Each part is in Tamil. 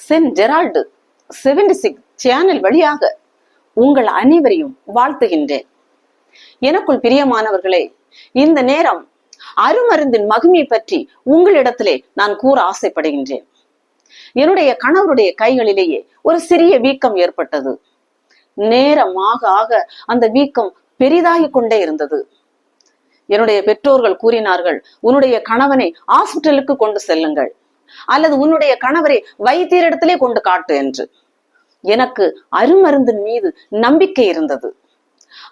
சென்ட் ஜெரால்டு 76 சேனல் வழியாக உங்கள் அனைவரையும் வாழ்த்துகின்றேன். எனக்குள் பிரியமானவர்களே, இந்த நேரம் அருமருந்தின் மகிமை பற்றி உங்களிடத்திலே நான் கூற ஆசைப்படுகின்றேன். என்னுடைய கணவருடைய கைகளிலேயே ஒரு சிறிய வீக்கம் ஏற்பட்டது. நேரமாக ஆக அந்த வீக்கம் பெரிதாகி கொண்டே இருந்தது. என்னுடைய பெற்றோர்கள் கூறினார்கள், உன்னுடைய கணவனை ஹாஸ்பிட்டலுக்கு கொண்டு செல்லுங்கள், அல்லது உன்னுடைய கணவரை வைத்தியரிடத்திலே கொண்டு காட்டு என்று. எனக்கு அருமருந்தின் மீது நம்பிக்கை இருந்தது.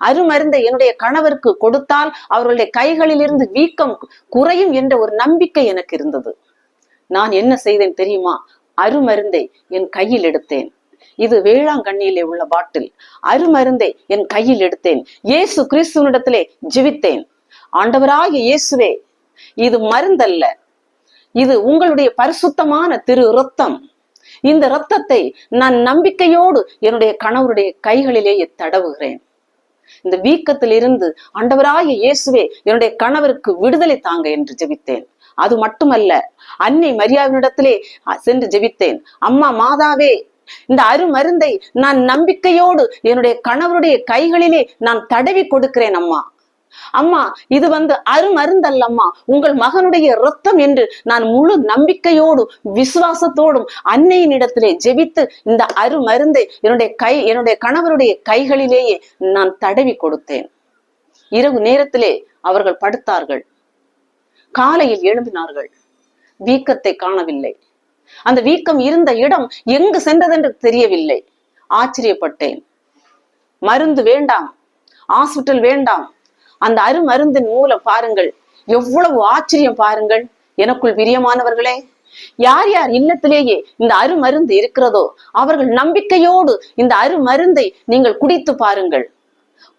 அருமருந்தை என்னுடைய கணவருக்கு கொடுத்தால் அவர்களுடைய கைகளில் இருந்து வீக்கம் குறையும் என்ற ஒரு நம்பிக்கை எனக்கு இருந்தது. நான் என்ன செய்தேன் தெரியுமா? அருமருந்தை என் கையில் எடுத்தேன். இது வேளாங்கண்ணியிலே உள்ள பாட்டில். அருமருந்தை என் கையில் எடுத்தேன். இயேசு கிறிஸ்துவனிடத்திலே ஜெபித்தேன். ஆண்டவராகிய இயேசுவே, இது மருந்தல்ல, இது உங்களுடைய பரிசுத்தமான திரு இரத்தம். இந்த இரத்தத்தை நான் நம்பிக்கையோடு என்னுடைய கணவருடைய கைகளிலேயே தடவுகிறேன். இந்த வீக்கத்தில் இருந்து ஆண்டவராகிய இயேசுவே, என்னுடைய கணவருக்கு விடுதலை தாங்க என்று ஜெபித்தேன். அது மட்டுமல்ல, அன்னை மரியாவினிடத்திலே சென்று ஜெபித்தேன். அம்மா மாதாவே, இந்த அருமருந்தை நான் நம்பிக்கையோடு என்னுடைய கணவருடைய கைகளிலே நான் தடவி கொடுக்கிறேன். அம்மா அம்மா, இது அருமருந்தல்லம்மா, உங்கள் மகனுடைய இரத்தம் என்று நான் முழு நம்பிக்கையோடும் விசுவாசத்தோடும் அன்னையின் இடத்திலே ஜெபித்து இந்த அருமருந்தை என்னுடைய கணவருடைய கைகளிலேயே நான் தடவி கொடுத்தேன். இரவு நேரத்திலே அவர்கள் படுத்தார்கள். காலையில் எழும்பினார்கள். வீக்கத்தை காணவில்லை. அந்த வீக்கம் இருந்த இடம் எங்கு சென்றதென்று தெரியவில்லை. ஆச்சரியப்பட்டேன். மருந்து வேண்டாம், ஹாஸ்பிட்டல் வேண்டாம், அந்த அருமருந்தின் மூலம் பாருங்கள், எவ்வளவு ஆச்சரியம் பாருங்கள். எனக்குள் பிரியமானவர்களே, யார் யார் இல்லத்திலேயே இந்த அருமருந்து இருக்கிறதோ அவர்கள் நம்பிக்கையோடு இந்த அருமருந்தை நீங்கள் குடித்து பாருங்கள்.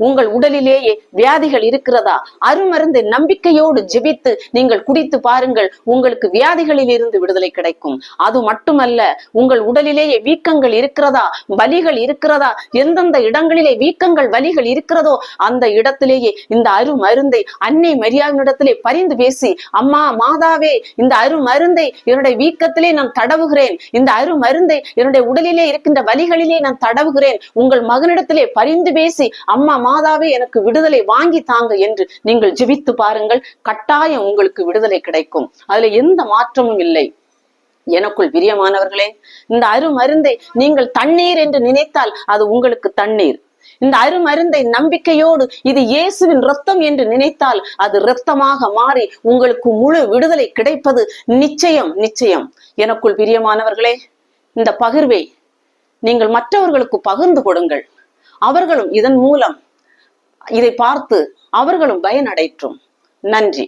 உங்கள் உடலிலேயே வியாதிகள் இருக்கிறதா? அருமருந்தை நம்பிக்கையோடு ஜெபித்து நீங்கள் குடித்து பாருங்கள். உங்களுக்கு வியாதிகளில் இருந்து விடுதலை கிடைக்கும். அது மட்டுமல்ல, உங்கள் உடலிலேயே வீக்கங்கள் இருக்கிறதா, வலிகள் இருக்கிறதா, எந்தெந்த இடங்களிலே வீக்கங்கள் வலிகள் இருக்கிறதோ அந்த இடத்திலேயே இந்த அருமருந்தை அன்னை மரியாவினிடத்திலே பரிந்து பேசி, அம்மா மாதாவே, இந்த அருமருந்தை என்னுடைய வீக்கத்திலே நான் தடவுகிறேன். இந்த அருமருந்தை என்னுடைய உடலிலே இருக்கின்ற வலிகளிலே நான் தடவுகிறேன். உங்கள் மகனிடத்திலே பரிந்து பேசி, அம்மா மாதாவே, எனக்கு விடுதலை வாங்கி தாங்க என்று நீங்கள் ஜெபித்து பாருங்கள். கட்டாயம் உங்களுக்கு விடுதலை கிடைக்கும். அதுல எந்த மாற்றமும் இல்லை. எனக்குள் பிரியமானவர்களே, இந்த அருமருந்தை நீங்கள் தண்ணீர் என்று நினைத்தால் அது உங்களுக்கு தண்ணீர். இந்த அருமருந்தை நம்பிக்கையோடு இது இயேசுவின் இரத்தம் என்று நினைத்தால் அது இரத்தமாக மாறி உங்களுக்கு முழு விடுதலை கிடைப்பது நிச்சயம் நிச்சயம். எனக்குள் பிரியமானவர்களே, இந்த பகிர்வை நீங்கள் மற்றவர்களுக்கு பகிர்ந்து கொடுங்கள். அவர்களும் இதன் மூலம் இதை பார்த்து அவர்களும் பயனடைற்றும். நன்றி.